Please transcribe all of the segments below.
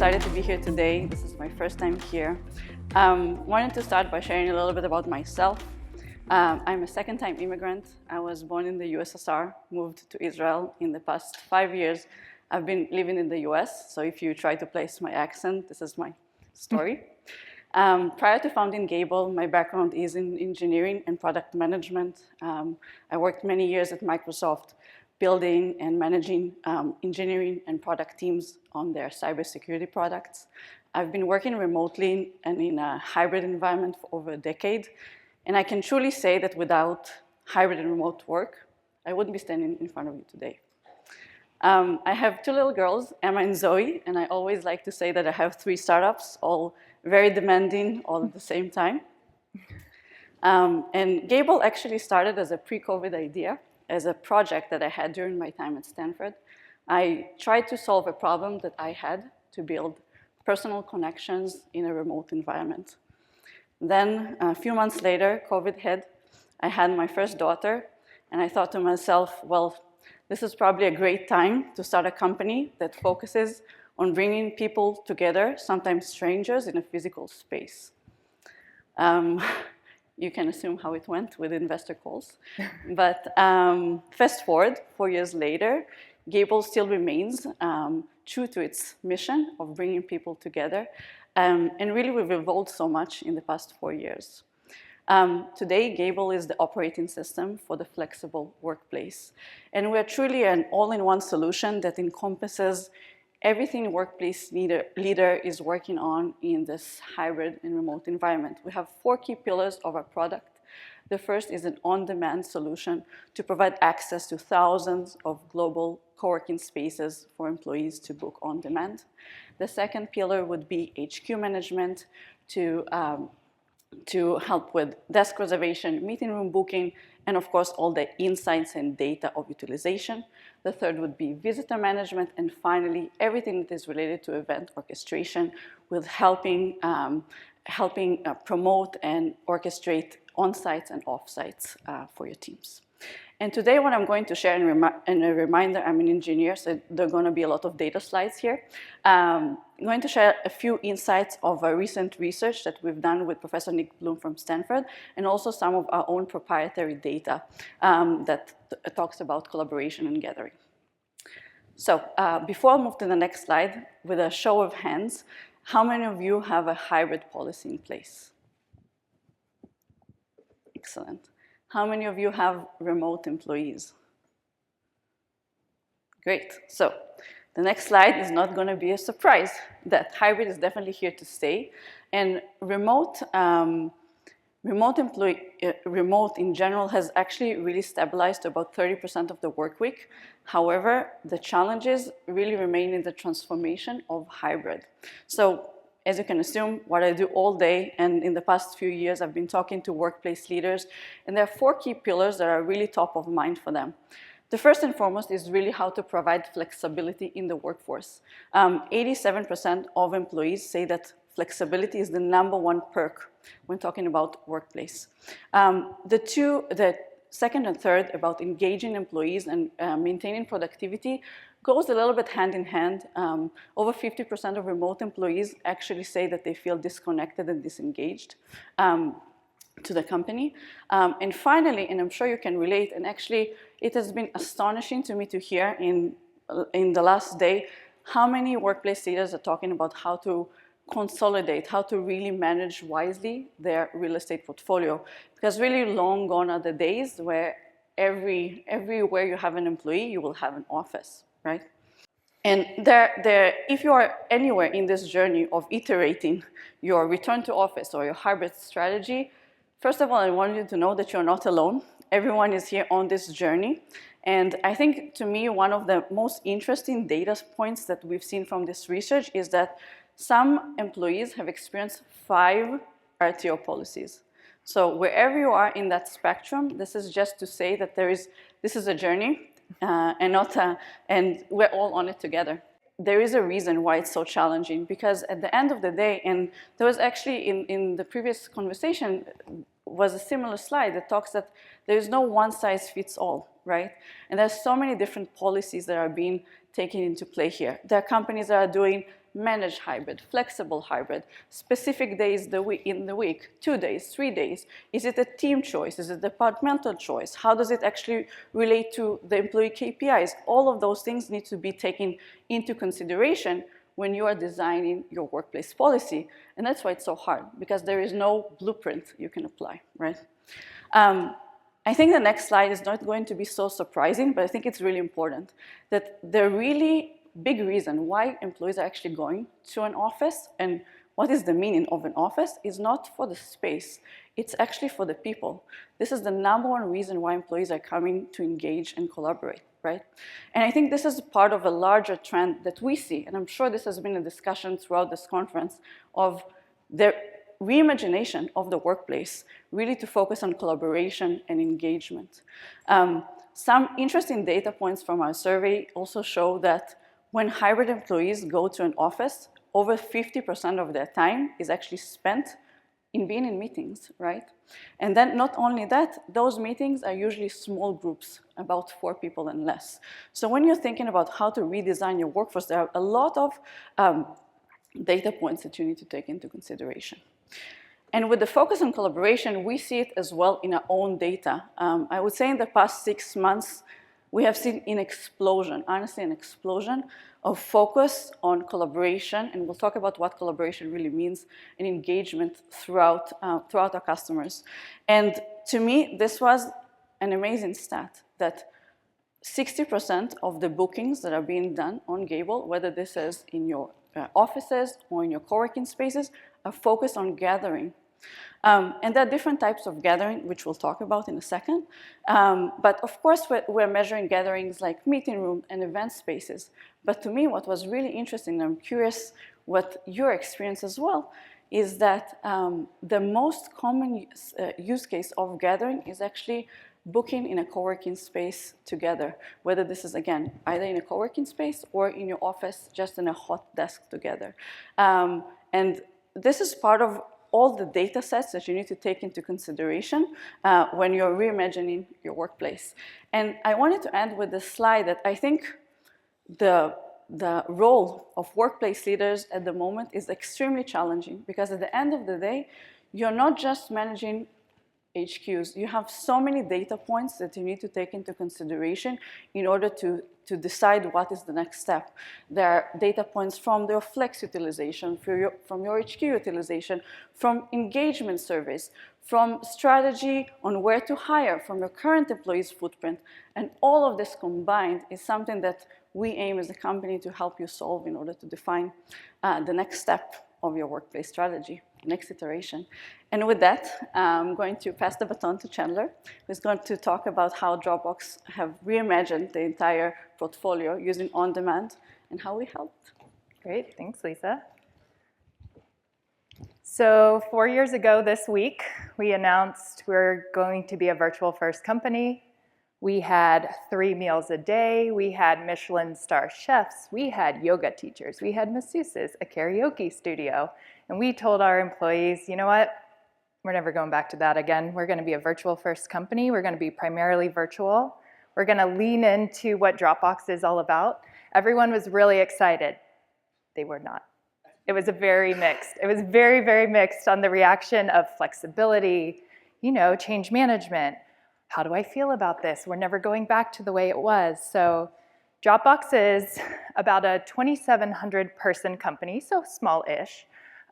excited to be here today. This is my first time here. Wanted to start by sharing a little bit about myself. I'm a second-time immigrant. I was born in the USSR, moved to Israel. In the past 5 years, I've been living in the US, so if you try to place my accent, this is my story. Prior to founding Gable, my background is in engineering and product management. I worked many years at Microsoft, building and managing engineering and product teams on their cybersecurity products. I've been working remotely and in a hybrid environment for over a decade, and I can truly say that without hybrid and remote work, I wouldn't be standing in front of you today. I have 2 little girls, Emma and Zoe, and I always like to say that I have 3 startups, all very demanding, all at the same time. And Gable actually started as a pre-COVID idea, as a project that I had during my time at Stanford. I tried to solve a problem that I had to build personal connections in a remote environment. Then, a few months later, COVID hit. I had my first daughter, and I thought to myself, well, this is probably a great time to start a company that focuses on bringing people together, sometimes strangers, in a physical space. You can assume how it went with investor calls. But fast forward, 4 years later, Gable still remains true to its mission of bringing people together. And really, we've evolved so much in the past 4 years. Today, Gable is the operating system for the flexible workplace. And we're truly an all-in-one solution that encompasses everything a workplace leader is working on in this hybrid and remote environment. We have 4 key pillars of our product. The first is an on-demand solution to provide access to thousands of global co-working spaces for employees to book on demand. The second pillar would be HQ management to help with desk reservation, meeting room booking, and of course, all the insights and data of utilization. The third would be visitor management, and finally, everything that is related to event orchestration with helping promote and orchestrate on-sites and off-sites for your teams. And today, what I'm going to share, and a reminder, I'm an engineer, so there are going to be a lot of data slides here. I'm going to share a few insights of a recent research that we've done with Professor Nick Bloom from Stanford, and also some of our own proprietary data that talks about collaboration and gathering. So before I move to the next slide, with a show of hands, how many of you have a hybrid policy in place? Excellent. How many of you have remote employees? Great. So the next slide is not going to be a surprise. That hybrid is definitely here to stay. And remote in general has actually really stabilized to about 30% of the work week. However, the challenges really remain in the transformation of hybrid. So as you can assume, what I do all day, and in the past few years, I've been talking to workplace leaders, and there are 4 key pillars that are really top of mind for them. The first and foremost is really how to provide flexibility in the workforce. 87% of employees say that flexibility is the #1 perk when talking about workplace. The second and third about engaging employees and maintaining productivity goes a little bit hand in hand. Over 50% of remote employees actually say that they feel disconnected and disengaged to the company. And finally, and I'm sure you can relate, and actually it has been astonishing to me to hear in the last day how many workplace leaders are talking about how to consolidate, how to really manage wisely their real estate portfolio. Because really long gone are the days where everywhere you have an employee, you will have an office, right? And if you are anywhere in this journey of iterating your return to office or your hybrid strategy, first of all, I want you to know that you're not alone. Everyone is here on this journey. And I think, to me, one of the most interesting data points that we've seen from this research is that some employees have experienced 5 RTO policies. So wherever you are in that spectrum, this is just to say that this is a journey, and we're all on it together. There is a reason why it's so challenging, because at the end of the day, and there was actually in the previous conversation was a similar slide that talks that there is no one size fits all, right? And there's so many different policies that are being taken into play here. There are companies that are doing managed hybrid, flexible hybrid, specific days in the week, 2 days, 3 days? Is it a team choice? Is it a departmental choice? How does it actually relate to the employee KPIs? All of those things need to be taken into consideration when you are designing your workplace policy. And that's why it's so hard, because there is no blueprint you can apply, right? I think the next slide is not going to be so surprising, but I think it's really important that the really big reason why employees are actually going to an office and what is the meaning of an office is not for the space, it's actually for the people. This is the #1 reason why employees are coming to engage and collaborate, right? And I think this is part of a larger trend that we see, and I'm sure this has been a discussion throughout this conference, of the reimagination of the workplace, really to focus on collaboration and engagement. Some interesting data points from our survey also show that when hybrid employees go to an office, over 50% of their time is actually spent in being in meetings, right? And then not only that, those meetings are usually small groups, about 4 people and less. So when you're thinking about how to redesign your workforce, there are a lot of data points that you need to take into consideration. And with the focus on collaboration, we see it as well in our own data. I would say in the past 6 months, we have seen an explosion, honestly an explosion of focus on collaboration, and we'll talk about what collaboration really means and engagement throughout our customers. And to me, this was an amazing stat, that 60% of the bookings that are being done on Gable, whether this is in your offices or in your co-working spaces, are focused on gathering. And there are different types of gathering, which we'll talk about in a second. But of course, we're measuring gatherings like meeting room and event spaces. But to me, what was really interesting, and I'm curious what your experience as well, is that the most common use case of gathering is actually booking in a co-working space together, whether this is, again, either in a co-working space or in your office, just in a hot desk together. And this is part of all the data sets that you need to take into consideration when you're reimagining your workplace. And I wanted to end with this slide that I think the role of workplace leaders at the moment is extremely challenging, because at the end of the day, you're not just managing HQs. You have so many data points that you need to take into consideration in order to decide what is the next step. There are data points from your flex utilization, from your HQ utilization, from engagement surveys, from strategy on where to hire, from your current employees' footprint. And all of this combined is something that we aim as a company to help you solve in order to define the next step of your workplace strategy, next iteration. And with that, I'm going to pass the baton to Chandler, who's going to talk about how Dropbox have reimagined the entire portfolio using on-demand and how we helped. Great, thanks, Lisa. So 4 years ago this week, we announced we're going to be a virtual first company. We had 3 meals a day. We had Michelin star chefs. We had yoga teachers. We had masseuses, a karaoke studio. And we told our employees, you know what? We're never going back to that again. We're going to be a virtual first company. We're going to be primarily virtual. We're going to lean into what Dropbox is all about. Everyone was really excited. They were not. It was very mixed. It was very, very mixed on the reaction of flexibility, change management. How do I feel about this? We're never going back to the way it was. So Dropbox is about a 2,700 person company, so small-ish.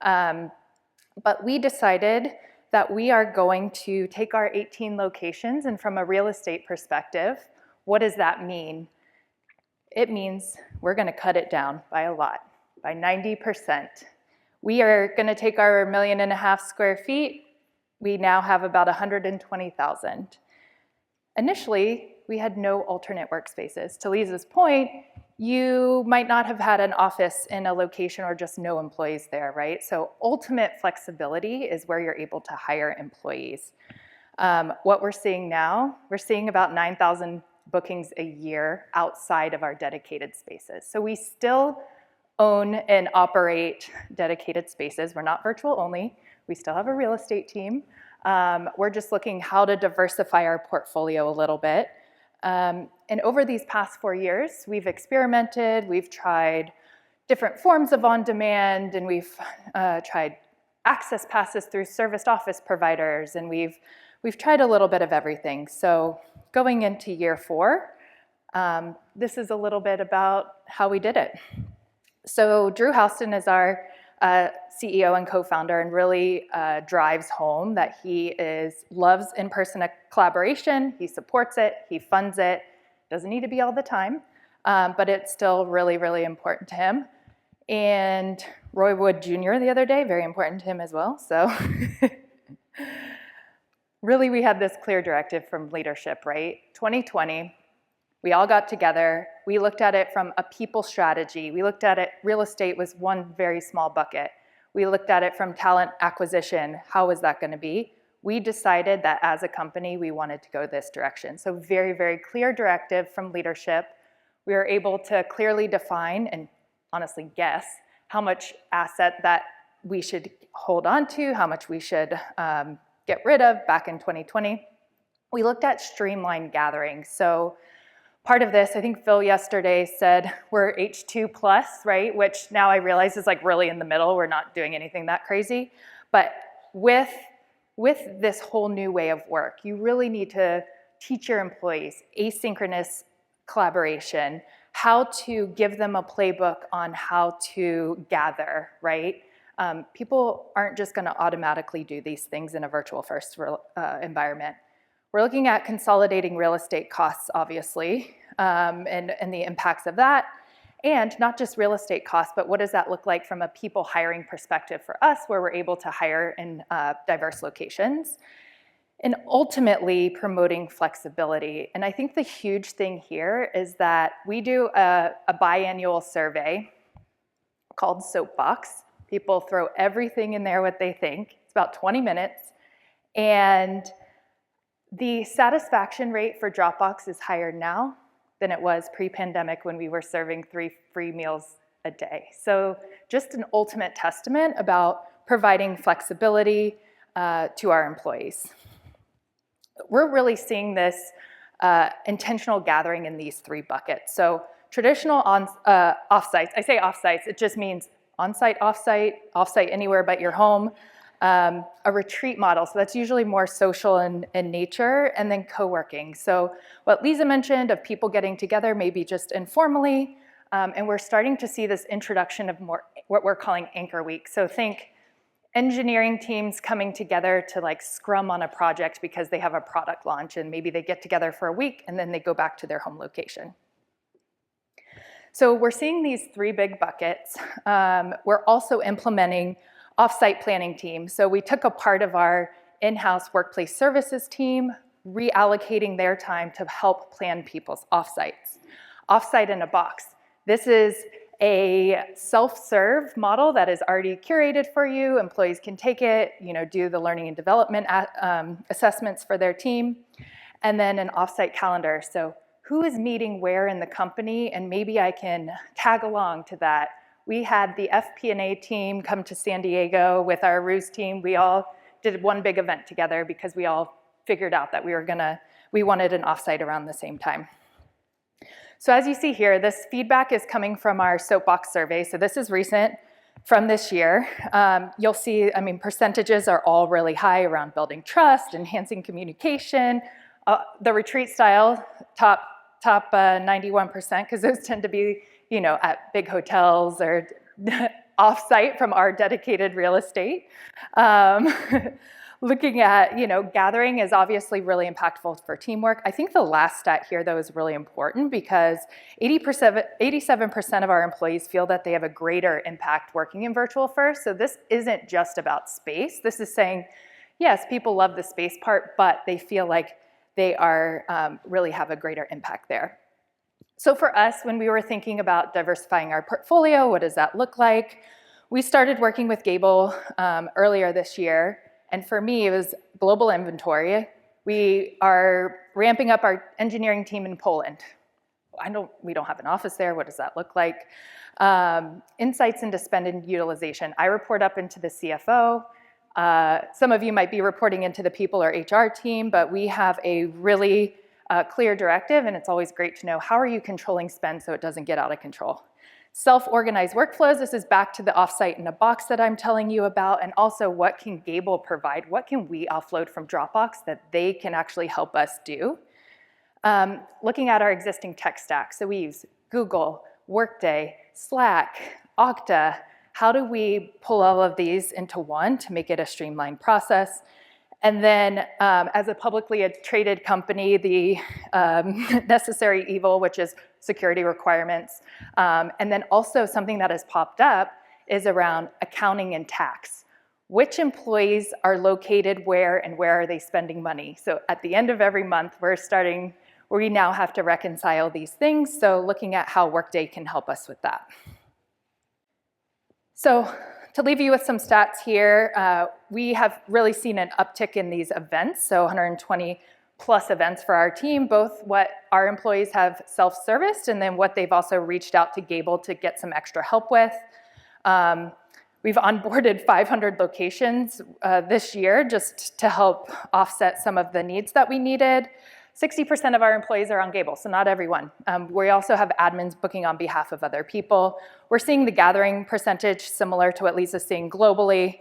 But we decided that we are going to take our 18 locations, and from a real estate perspective, what does that mean? It means we're going to cut it down by a lot, by 90%. We are going to take our 1.5 million square feet. We now have about 120,000. Initially, we had no alternate workspaces. To Liza's point, you might not have had an office in a location or just no employees there, right? So ultimate flexibility is where you're able to hire employees. What we're seeing now, we're seeing about 9,000 bookings a year outside of our dedicated spaces. So we still own and operate dedicated spaces. We're not virtual only. We still have a real estate team. We're just looking how to diversify our portfolio a little bit. And over these past 4 years, we've experimented, we've tried different forms of on-demand, and we've tried access passes through serviced office providers, and we've tried a little bit of everything. So going into year 4, this is a little bit about how we did it. So Drew Houston is our CEO and co-founder, and really drives home that he loves in-person collaboration. He supports it, he funds it. Doesn't need to be all the time, but it's still really, really important to him. And Roy Wood Jr. the other day, very important to him as well. So really we had this clear directive from leadership, right? 2020, we all got together. We looked at it from a people strategy. We looked at it, real estate was one very small bucket. We looked at it from talent acquisition. How was that going to be? We decided that as a company, we wanted to go this direction. So very, very clear directive from leadership. We were able to clearly define and honestly guess how much asset that we should hold on to, how much we should get rid of back in 2020. We looked at streamlined gathering. So part of this, I think Phil yesterday said we're H2 plus, right? Which now I realize is like really in the middle. We're not doing anything that crazy. But with this whole new way of work, you really need to teach your employees asynchronous collaboration, how to give them a playbook on how to gather, right? People aren't just gonna automatically do these things in a virtual first environment. We're looking at consolidating real estate costs, obviously, and the impacts of that. And not just real estate costs, but what does that look like from a people hiring perspective for us, where we're able to hire in diverse locations? And ultimately promoting flexibility. And I think the huge thing here is that we do a biannual survey called Soapbox. People throw everything in there what they think. It's about 20 minutes. And the satisfaction rate for Dropbox is higher now than it was pre-pandemic when we were serving 3 free meals a day. So just an ultimate testament about providing flexibility to our employees. We're really seeing this intentional gathering in these 3 buckets. So traditional offsites, I say offsites, it just means on-site, offsite anywhere but your home. A retreat model, so that's usually more social in nature, and then coworking. So what Liza mentioned of people getting together, maybe just informally, and we're starting to see this introduction of more what we're calling anchor week. So think engineering teams coming together to like scrum on a project because they have a product launch, and maybe they get together for a week and then they go back to their home location. So we're seeing these 3 big buckets. We're also implementing offsite planning team. So we took a part of our in-house workplace services team, reallocating their time to help plan people's offsites. Offsite in a box. This is a self-serve model that is already curated for you. Employees can take it, do the learning and development assessments for their team. And then an offsite calendar. So who is meeting where in the company, and maybe I can tag along to that. We had the FP&A team come to San Diego with our Ruse team. We all did one big event together because we all figured out that we wanted an offsite around the same time. So as you see here, this feedback is coming from our Soapbox survey. So this is recent from this year. You'll see, percentages are all really high around building trust, enhancing communication. The retreat style, top 91%, because those tend to be, at big hotels or off-site from our dedicated real estate. Looking at, gathering is obviously really impactful for teamwork. I think the last stat here, though, is really important because 87% of our employees feel that they have a greater impact working in virtual first. So this isn't just about space. This is saying, yes, people love the space part, but they feel like they are really have a greater impact there. So for us, when we were thinking about diversifying our portfolio, what does that look like? We started working with Gable earlier this year. And for me, it was global inventory. We are ramping up our engineering team in Poland. We don't have an office there. What does that look like? Insights into spend and utilization. I report up into the CFO. Some of you might be reporting into the people or HR team, but we have a really clear directive, and it's always great to know how are you controlling spend so it doesn't get out of control. Self-organized workflows, this is back to the offsite in a box that I'm telling you about, and also what can Gable provide? What can we offload from Dropbox that they can actually help us do? Looking at our existing tech stack, so we use Google, Workday, Slack, Okta. How do we pull all of these into one to make it a streamlined process? And then as a publicly traded company, the necessary evil, which is security requirements. And then also something that has popped up is around accounting and tax. Which employees are located where and where are they spending money? So at the end of every month, we now have to reconcile these things. So looking at how Workday can help us with that. So to leave you with some stats here, we have really seen an uptick in these events, so 120 plus events for our team, both what our employees have self-serviced and then what they've also reached out to Gable to get some extra help with. We've onboarded 500 locations this year just to help offset some of the needs that we needed. 60% of our employees are on Gable, so not everyone. We also have admins booking on behalf of other people. We're seeing the gathering percentage similar to what Lisa's seeing globally.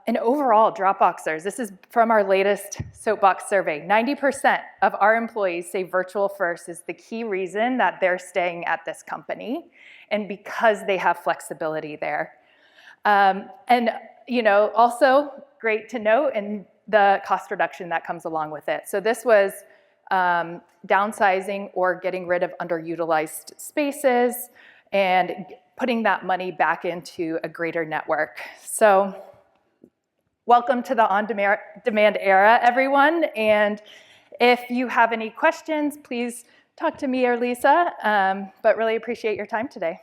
And overall, Dropboxers, this is from our latest Soapbox survey, 90% of our employees say virtual first is the key reason that they're staying at this company, and because they have flexibility there. And also great to note, and the cost reduction that comes along with it. So this was downsizing or getting rid of underutilized spaces and putting that money back into a greater network. So welcome to the on-demand era, everyone. And if you have any questions, please talk to me or Lisa, but really appreciate your time today.